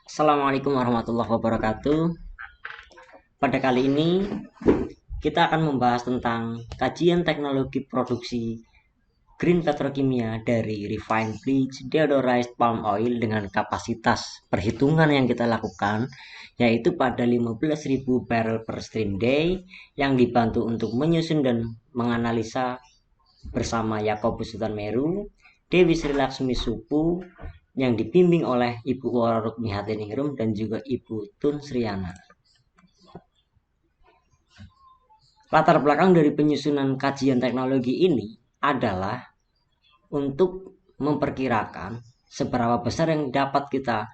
Assalamualaikum warahmatullahi wabarakatuh. Pada kali ini kita akan membahas tentang kajian teknologi produksi green petrokimia dari refined bleach deodorized palm oil dengan kapasitas perhitungan yang kita lakukan yaitu pada 15.000 barrel per stream day yang dibantu untuk menyusun dan menganalisa bersama Yakobus Sutanmeru, Dewi Sri Laksmi Supu yang dibimbing oleh Ibu Wara Rukmi Hatiningrum dan juga Ibu Tun Sriana. Latar belakang dari penyusunan kajian teknologi ini adalah untuk memperkirakan seberapa besar yang dapat kita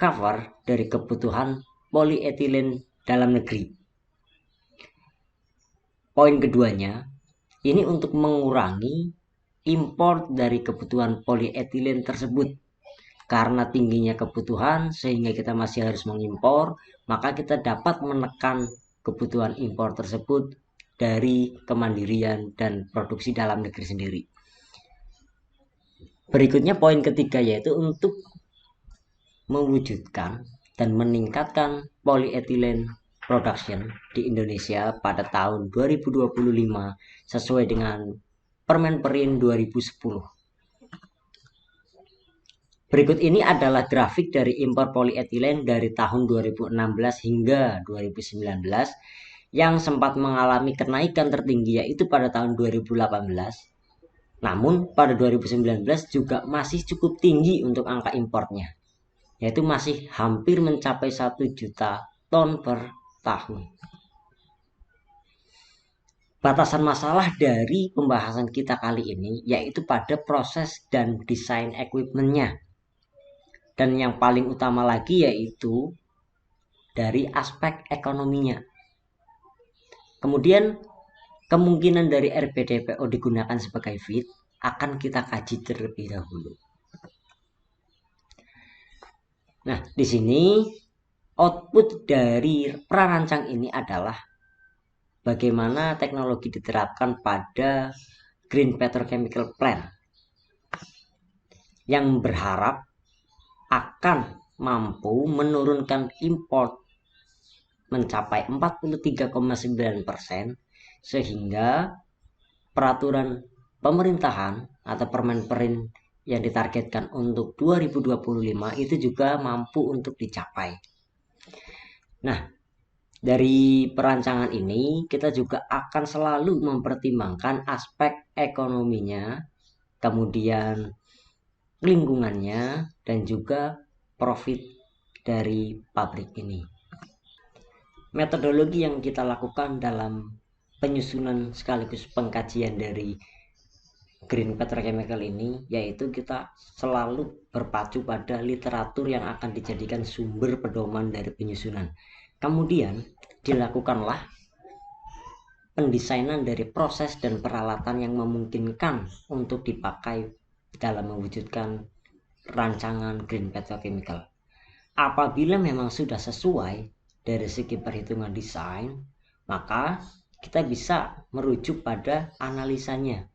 cover dari kebutuhan polietilen dalam negeri. Poin keduanya, ini untuk mengurangi impor dari kebutuhan polietilen tersebut. Karena tingginya kebutuhan sehingga kita masih harus mengimpor, maka kita dapat menekan kebutuhan impor tersebut dari kemandirian dan produksi dalam negeri sendiri. Berikutnya poin ketiga yaitu untuk mewujudkan dan meningkatkan polyethylene production di Indonesia pada tahun 2025 sesuai dengan Permenperin 2010. Berikut ini adalah grafik dari impor polietilen dari tahun 2016 hingga 2019 yang sempat mengalami kenaikan tertinggi yaitu pada tahun 2018. Namun pada 2019 juga masih cukup tinggi untuk angka importnya, yaitu masih hampir mencapai 1 juta ton per tahun. Batasan masalah dari pembahasan kita kali ini yaitu pada proses dan desain equipmentnya. Dan yang paling utama lagi yaitu dari aspek ekonominya. Kemudian kemungkinan dari RPDPO digunakan sebagai feed akan kita kaji terlebih dahulu. Nah, di sini output dari prarancang ini adalah bagaimana teknologi diterapkan pada green petrochemical plant yang berharap akan mampu menurunkan import mencapai 43,9% sehingga peraturan pemerintahan atau Permenperin yang ditargetkan untuk 2025 itu juga mampu untuk dicapai. Nah, dari perancangan ini kita juga akan selalu mempertimbangkan aspek ekonominya, kemudian lingkungannya, dan juga profit dari pabrik ini. Metodologi yang kita lakukan dalam penyusunan sekaligus pengkajian dari green petrochemical ini yaitu kita selalu berpacu pada literatur yang akan dijadikan sumber pedoman dari penyusunan. Kemudian dilakukanlah pendesainan dari proses dan peralatan yang memungkinkan untuk dipakai dalam mewujudkan rancangan green petrochemical. Apabila memang sudah sesuai dari segi perhitungan desain, maka kita bisa merujuk pada analisanya.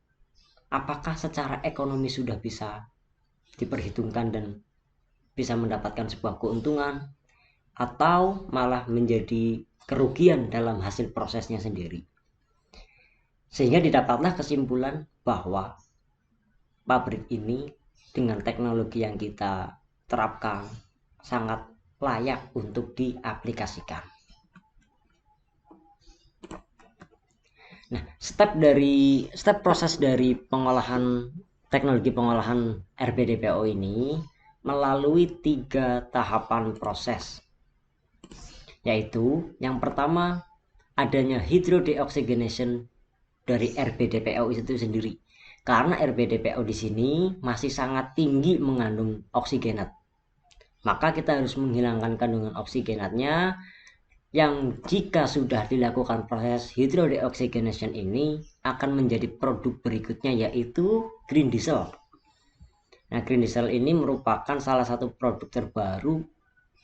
Apakah secara ekonomi sudah bisa diperhitungkan dan bisa mendapatkan sebuah keuntungan atau malah menjadi kerugian dalam hasil prosesnya sendiri. Sehingga didapatlah kesimpulan bahwa pabrik ini dengan teknologi yang kita terapkan sangat layak untuk diaplikasikan. Nah, step proses dari pengolahan teknologi pengolahan RBDPO ini melalui 3 tahapan proses. Yaitu yang pertama adanya hydrodeoxygenation dari RBDPO itu sendiri. Karena RBDPO di sini masih sangat tinggi mengandung oksigenat. Maka kita harus menghilangkan kandungan oksigenatnya yang jika sudah dilakukan proses hydrodeoxygenation ini akan menjadi produk berikutnya yaitu green diesel. Nah, green diesel ini merupakan salah satu produk terbaru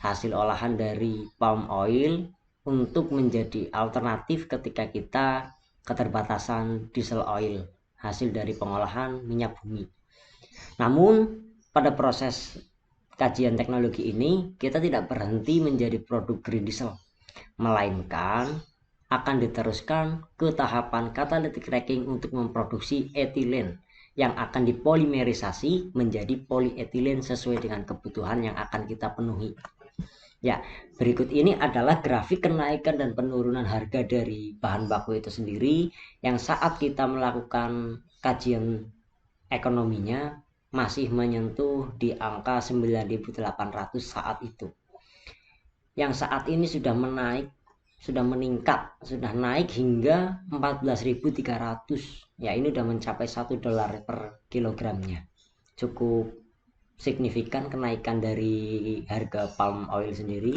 hasil olahan dari palm oil untuk menjadi alternatif ketika kita keterbatasan diesel oil hasil dari pengolahan minyak bumi. Namun pada proses kajian teknologi ini, kita tidak berhenti menjadi produk green diesel, melainkan akan diteruskan ke tahapan catalytic cracking untuk memproduksi etilen yang akan dipolimerisasi menjadi polyethylene sesuai dengan kebutuhan yang akan kita penuhi. Ya, berikut ini adalah grafik kenaikan dan penurunan harga dari bahan baku itu sendiri yang saat kita melakukan kajian ekonominya masih menyentuh di angka 9.800 saat itu. Yang saat ini sudah meningkat, sudah naik hingga 14.300. Ya, ini sudah mencapai $1 per kilogramnya. Cukup signifikan kenaikan dari harga palm oil sendiri.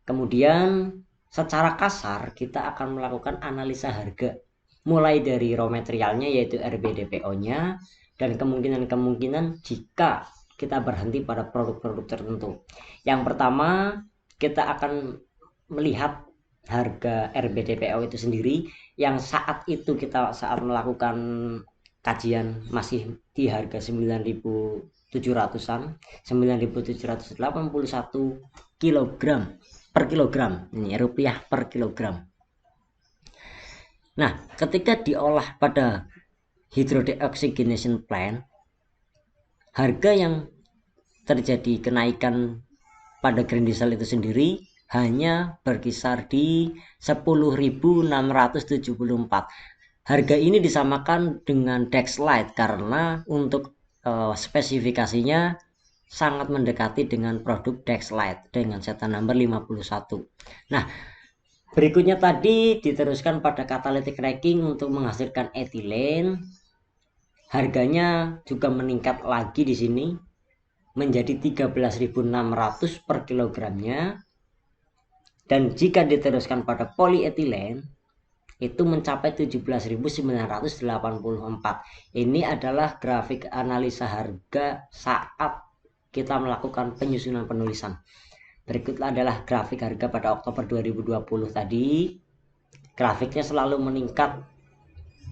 Kemudian secara kasar kita akan melakukan analisa harga mulai dari raw materialnya yaitu RBDPO-nya, dan kemungkinan jika kita berhenti pada produk-produk tertentu. Yang pertama, kita akan melihat harga RBDPO itu sendiri yang saat itu kita saat melakukan kajian masih di harga 9.700-an, 9.781 kilogram per kilogram, ini rupiah per kilogram. Nah, ketika diolah pada hydrodeoxygenation plant, harga yang terjadi kenaikan pada green diesel itu sendiri hanya berkisar di 10.674. Harga ini disamakan dengan Dexlite karena untuk spesifikasinya sangat mendekati dengan produk Dexlite dengan setan number 51. Nah, berikutnya tadi diteruskan pada catalytic cracking untuk menghasilkan etilen. Harganya juga meningkat lagi di sini menjadi 13.600 per kilogramnya. Dan jika diteruskan pada polyethylene itu mencapai 17.984. Ini adalah grafik analisa harga saat kita melakukan penyusunan penulisan. Berikut adalah grafik harga pada Oktober 2020 tadi. Grafiknya selalu meningkat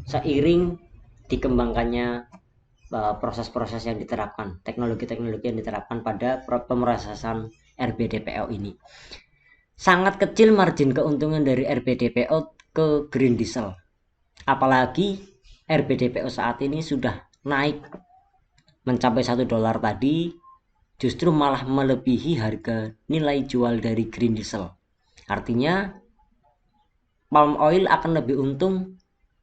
seiring dikembangkannya proses-proses yang diterapkan, teknologi-teknologi yang diterapkan pada pemrosesan RBDPO ini. Sangat kecil margin keuntungan dari RBDPO ke green diesel, apalagi RBDPO saat ini sudah naik mencapai $1 tadi, justru malah melebihi harga nilai jual dari green diesel. Artinya palm oil akan lebih untung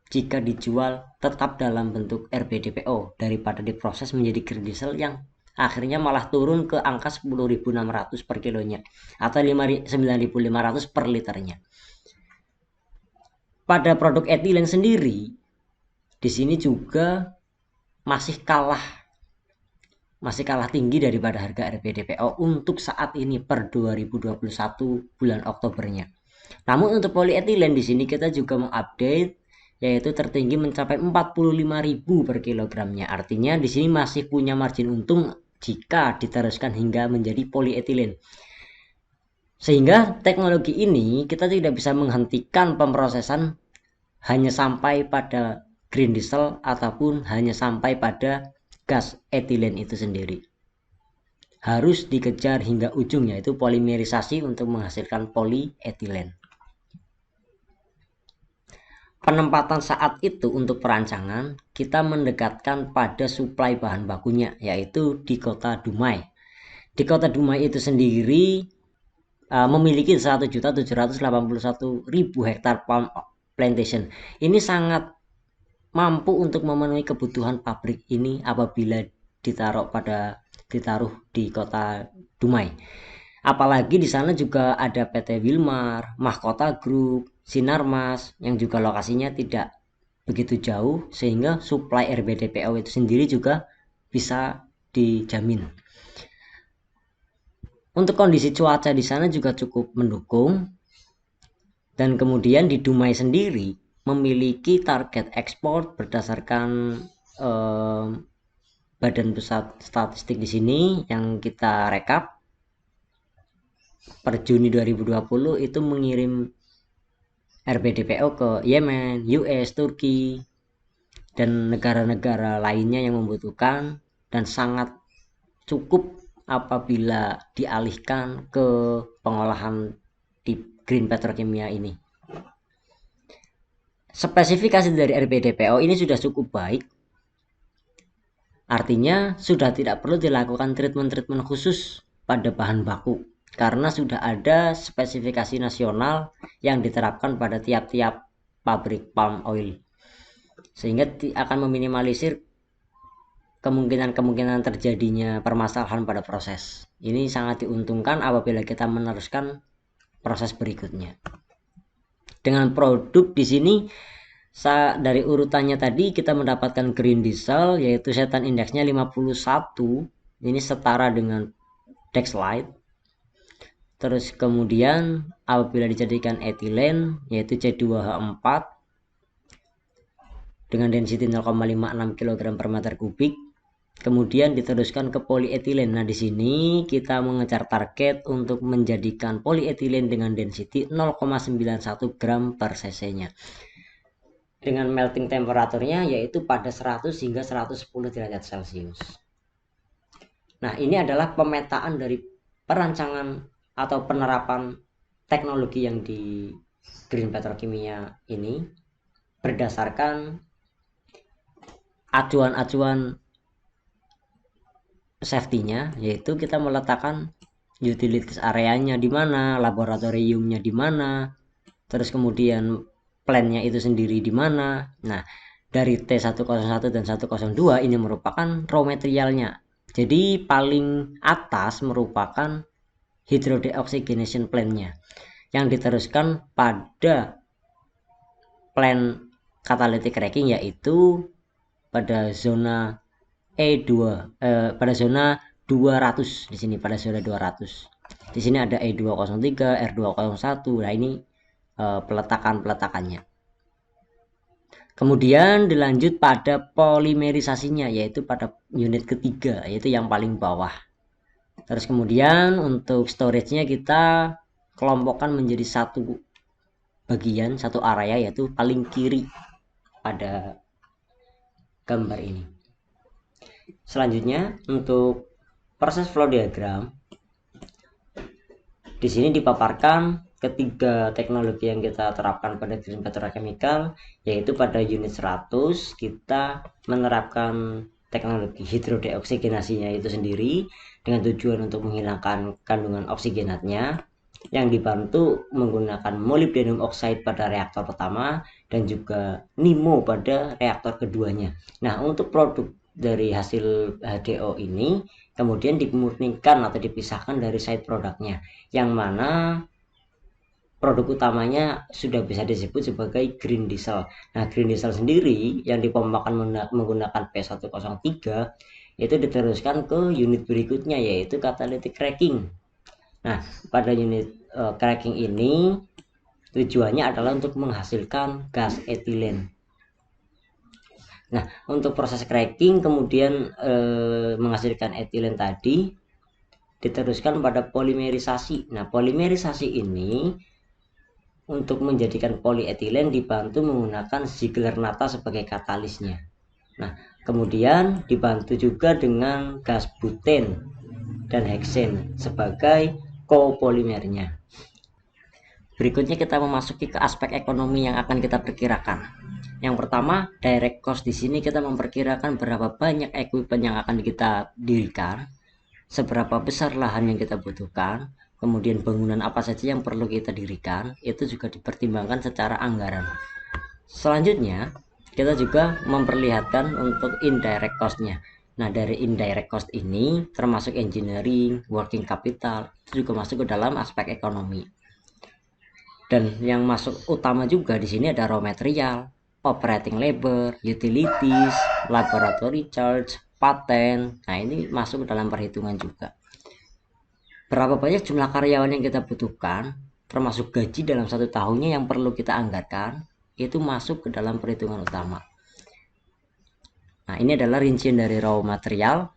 jika dijual tetap dalam bentuk RBDPO daripada diproses menjadi green diesel yang akhirnya malah turun ke angka 10.600 per kilonya atau 9.500 per liternya. Pada produk etilen sendiri di sini juga masih kalah tinggi daripada harga RBDPO untuk saat ini per 2021 bulan Oktobernya. Namun untuk polyethylene di sini kita juga mengupdate, yaitu tertinggi mencapai 45.000 per kilogramnya. Artinya di sini masih punya margin untung jika diteruskan hingga menjadi polyethylene. Sehingga teknologi ini kita tidak bisa menghentikan pemrosesan hanya sampai pada green diesel ataupun hanya sampai pada gas etilen itu sendiri. Harus dikejar hingga ujung, yaitu polimerisasi untuk menghasilkan polyethylene. Penempatan saat itu untuk perancangan kita mendekatkan pada suplai bahan bakunya, yaitu di kota Dumai. Di kota Dumai itu sendiri memiliki 1.781.000 hektar palm plantation. Ini sangat mampu untuk memenuhi kebutuhan pabrik ini apabila ditaruh di kota Dumai. Apalagi di sana juga ada PT Wilmar, Mahkota Group, Sinarmas yang juga lokasinya tidak begitu jauh sehingga suplai RBDPO itu sendiri juga bisa dijamin. Untuk kondisi cuaca di sana juga cukup mendukung, dan kemudian di Dumai sendiri memiliki target ekspor berdasarkan Badan Pusat Statistik di sini yang kita rekap per Juni 2020 itu mengirim RBDPO ke Yemen, US, Turki, dan negara-negara lainnya yang membutuhkan, dan sangat cukup apabila dialihkan ke pengolahan di green petrokimia ini. Spesifikasi dari RBDPO ini sudah cukup baik. Artinya sudah tidak perlu dilakukan treatment-treatment khusus pada bahan baku karena sudah ada spesifikasi nasional yang diterapkan pada tiap-tiap pabrik palm oil, sehingga akan meminimalisir kemungkinan terjadinya permasalahan pada proses. Ini sangat diuntungkan apabila kita meneruskan proses berikutnya. Dengan produk di sini dari urutannya tadi kita mendapatkan green diesel yaitu setan indeksnya 51. Ini setara dengan Dexlite. Terus kemudian apabila dijadikan etilen yaitu C2H4 dengan density 0,56 kg per meter kubik. Kemudian diteruskan ke polietilen. Nah, di sini kita mengejar target untuk menjadikan polietilen dengan density 0,91 gram per cc-nya. Dengan melting temperaturnya yaitu pada 100 hingga 110 derajat Celcius. Nah, ini adalah pemetaan dari perancangan atau penerapan teknologi yang di green petrokimia ini berdasarkan acuan-acuan safety-nya, yaitu kita meletakkan utilities areanya di mana, laboratoriumnya di mana, terus kemudian plan-nya itu sendiri di mana. Nah, dari T101 dan 102 ini merupakan raw materialnya. Jadi paling atas merupakan hydrodeoxygenation plan-nya yang diteruskan pada plan catalytic cracking, yaitu pada zona E2 pada zona 200 di sini, pada zona 200. Di sini ada E203, R201. Nah, ini peletakannya. Kemudian dilanjut pada polimerisasinya yaitu pada unit ketiga, yaitu yang paling bawah. Terus kemudian untuk storage-nya kita kelompokkan menjadi satu bagian, satu area, yaitu paling kiri pada gambar ini. Selanjutnya untuk proses flow diagram, di sini dipaparkan ketiga teknologi yang kita terapkan pada green petrochemical, yaitu pada unit 100 kita menerapkan teknologi hidrodeoksigenasinya itu sendiri dengan tujuan untuk menghilangkan kandungan oksigenatnya yang dibantu menggunakan molybdenum oxide pada reaktor pertama dan juga NIMO pada reaktor keduanya. Nah, untuk produk dari hasil HDO ini kemudian dimurnikan atau dipisahkan dari side produknya, yang mana produk utamanya sudah bisa disebut sebagai green diesel. Nah, green diesel sendiri yang dipompakan menggunakan P103 itu diteruskan ke unit berikutnya yaitu catalytic cracking. Nah, pada unit cracking ini tujuannya adalah untuk menghasilkan gas etilen. Nah, untuk proses cracking kemudian menghasilkan etilen tadi diteruskan pada polimerisasi. Nah, polimerisasi ini untuk menjadikan polietilen dibantu menggunakan Ziegler-Natta sebagai katalisnya. Nah, kemudian dibantu juga dengan gas buten dan heksen sebagai kopolimernya. Berikutnya kita memasuki ke aspek ekonomi yang akan kita perkirakan. Yang pertama, direct cost. Di sini kita memperkirakan berapa banyak equipment yang akan kita dirikan, seberapa besar lahan yang kita butuhkan, kemudian bangunan apa saja yang perlu kita dirikan, itu juga dipertimbangkan secara anggaran. Selanjutnya, kita juga memperlihatkan untuk indirect cost-nya. Nah, dari indirect cost ini termasuk engineering, working capital, itu juga masuk ke dalam aspek ekonomi. Dan yang masuk utama juga di sini ada raw material, operating labor, utilities, laboratory charge, paten. Nah, ini masuk ke dalam perhitungan juga. Berapa banyak jumlah karyawan yang kita butuhkan, termasuk gaji dalam satu tahunnya yang perlu kita anggarkan, itu masuk ke dalam perhitungan utama. Nah, ini adalah rincian dari raw material,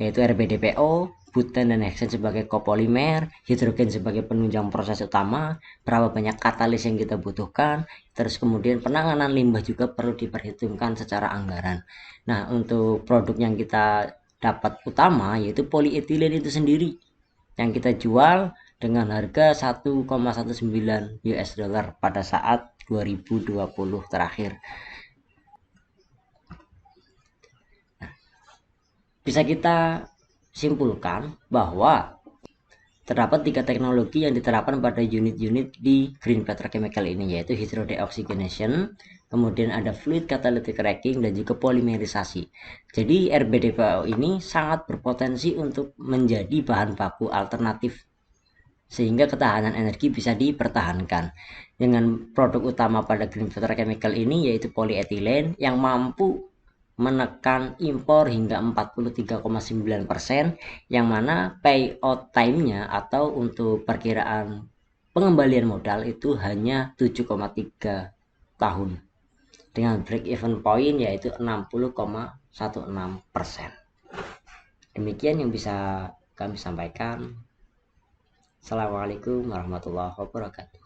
yaitu RBDPO, buten dan heksen sebagai kopolimer, hidrogen sebagai penunjang proses utama, berapa banyak katalis yang kita butuhkan, terus kemudian penanganan limbah juga perlu diperhitungkan secara anggaran. Nah, untuk produk yang kita dapat utama yaitu polietilen itu sendiri yang kita jual dengan harga 1,19 US dollar pada saat 2020 terakhir. Bisa kita simpulkan bahwa terdapat 3 teknologi yang diterapkan pada unit-unit di green petrochemical ini, yaitu hydrodeoxygenation, kemudian ada fluid catalytic cracking, dan juga polimerisasi. Jadi RBDPO ini sangat berpotensi untuk menjadi bahan baku alternatif sehingga ketahanan energi bisa dipertahankan. Dengan produk utama pada green petrochemical ini yaitu polyethylene yang mampu menekan impor hingga 43,9%, yang mana payout time-nya atau untuk perkiraan pengembalian modal itu hanya 7,3 tahun dengan break even point yaitu 60,16%. Demikian yang bisa kami sampaikan. Assalamualaikum warahmatullahi wabarakatuh.